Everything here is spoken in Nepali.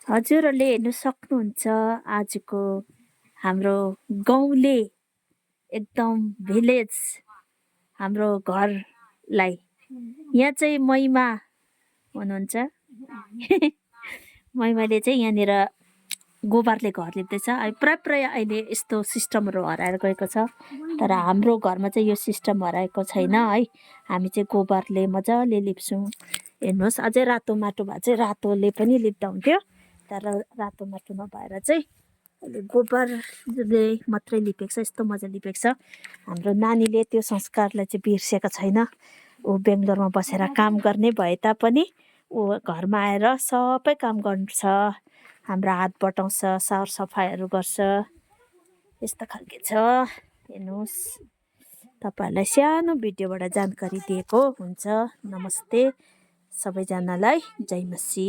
हजुरहरूले हेर्नु सक्नुहुन्छ आजको हाम्रो गाउँले एकदम भिलेज हाम्रो घरलाई। यहाँ चाहिँ महिमा हुनुहुन्छ। महिमाले चाहिँ यहाँनिर गोबरले घर लिप्दैछ। प्राय अहिले यस्तो सिस्टमहरू हराएर गएको छ, तर हाम्रो घरमा चाहिँ यो सिस्टम हराएको छैन है। हामी चाहिँ गोबरले मजाले लिप्छौँ। हेर्नुहोस् अझै रातो माटो भए चाहिँ रातोले पनि लिप्दा हुन्थ्यो, तर रातो माटो नभएर चाहिँ अहिले गोबरले मात्रै लिपेको छ। यस्तो मजा लिपेको छ। हाम्रो नानीले त्यो संस्कारलाई चाहिँ बिर्सेको छैन। ऊ बेङ्गलोरमा बसेर काम गर्ने भए तापनि ऊ घरमा आएर सबै काम गर्छ, हाम्रो हात बटाउँछ, सरसफाइहरू गर्छ। यस्तो खालके छ। हेर्नुहोस्, तपाईँहरूलाई सानो भिडियोबाट जानकारी दिएको हुन्छ। नमस्ते सबैजनालाई, जय मसी।